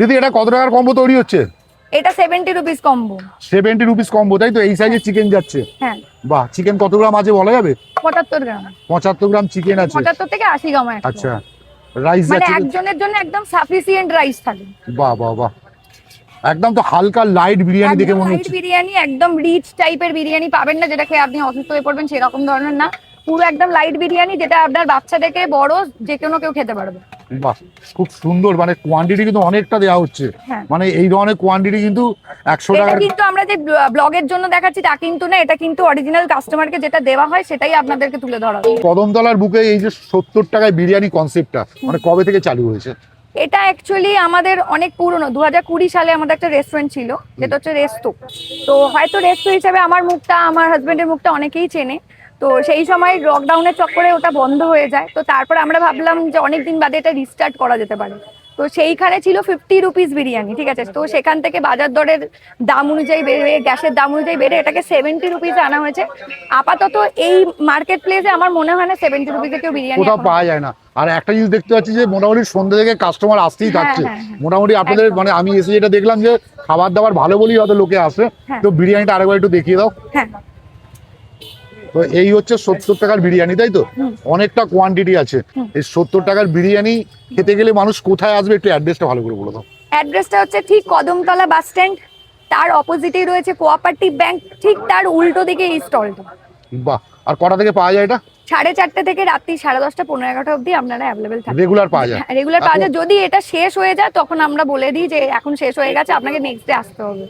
দিদি এটা কত টাকার কম্বো তৈরি হচ্ছে? এটা 70 রুপিস কম্বো। 70 রুপিস কম্বো, তাই তো? এই সাইজে চিকেন যাচ্ছে। হ্যাঁ। বাহ, চিকেন কত গ্রাম আছে বলা যাবে? 75 গ্রাম। 75 গ্রাম চিকেন আছে। 75 থেকে 80 গ্রাম আছে। আচ্ছা, রাইস মানে যাচ্ছে একজনের জন্য একদম সাফিসিয়েন্ট রাইস থাকে। বাহ বাহ বাহ, একদম তো হালকা লাইট বিরিয়ানি দেখে মনে লাইট হচ্ছে। বিরিয়ানি, একদম রিচ টাইপের বিরিয়ানি পাবেন না যেটা খেয়ে আপনি অসুস্থ হয়ে পড়বেন, সেরকম ধরনের না। পুরো একদম লাইট বিরিয়ানি, যেটা আপনার বাচ্চা থেকে বড় যে কোনো কেউ খেতে পারবে। বাহ, খুব সুন্দর। মানে কোয়ান্টিটি কিন্তু অনেকটা দেওয়া হচ্ছে। হ্যাঁ। মানে এই ধরনের কোয়ান্টিটি কিন্তু 100 এটা টাকার। কিন্তু আমরা যে ব্লগের জন্য দেখাচ্ছি তা কিন্তু না, এটা কিন্তু অরিজিনাল কাস্টমারকে যেটা দেওয়া হয় সেটাই আপনাদেরকে তুলে ধরা হয়। কদমতলার বুকে এই যে 70 টাকায় বিরিয়ানি কনসেপ্টটা মানে কবে থেকে চালু হয়েছে? এটা অ্যাকচুয়ালি আমাদের অনেক পুরনো, 2020 সালে আমাদের একটা রেস্টুরেন্ট ছিল, যেটা হচ্ছে রেস্তো। তো হয়তো রেস্তো হিসেবে আমার মুখটা, আমার হাজবেন্ডের মুখটা অনেকেই চেনে। তো সেই সময় লকডাউনের চক্করে ওটা বন্ধ হয়ে যায়। তো তারপর আমরা ভাবলাম যে অনেকদিন বাদে এটা রিস্টার্ট করা যেতে পারে। তো সেইখানে ছিল 50 রুপিস বিরিয়ানি, ঠিক আছে? তো সেখান থেকে বাজার দরের দাম অনুযায়ী বেড়ে, গ্যাসের দাম অনুযায়ী বেড়ে এটাকে 70 রুপিসে আনা হয়েছে। আপাতত এই মার্কেট প্লেসে আমার মনে হয় না 70 রুপিসে কেউ বিরিয়ানি কোথাও পাওয়া যায় না। আর একটা জিনিস দেখতে পাচ্ছি যে মোটামুটি সন্ধ্যা থেকে কাস্টমার আসতেই থাকছে। মোটামুটি আপনাদের মানে আমি এসে যেটা দেখলাম যে খাবার দাবার ভালো বলেই হয়তো লোকে আসে। তো বিরিয়ানিটা আরেকবার একটু দেখিয়ে দাও। হ্যাঁ। তো এই হচ্ছে 70 টাকার বিরিয়ানি, তাই তো? অনেকটা কোয়ান্টিটি আছে। এই 70 টাকার বিরিয়ানি খেতে গেলে মানুষ কোথায় আসবে, একটু অ্যাড্রেসটা ভালো করে বলে দাও। অ্যাড্রেসটা হচ্ছে ঠিক কদমতলা বাস স্ট্যান্ড, তার অপোজিটেই রয়েছে কোঅপারেটিভ ব্যাংক, ঠিক তার উল্টো দিকে এই স্টলটা। বাহ, আর কটা থেকে পাওয়া যায় এটা? 4:30 থেকে রাত্রি 10:30, 15-11টা অবধি আপনারা অ্যাভেলেবেল থাকেন। রেগুলার পাওয়া যায়? রেগুলার পাওয়া যায়। যদি এটা শেষ হয়ে যায় তখন আমরা বলে দিই যে এখন শেষ হয়ে গেছে, আপনাকে নেক্সট ডে আসতে হবে।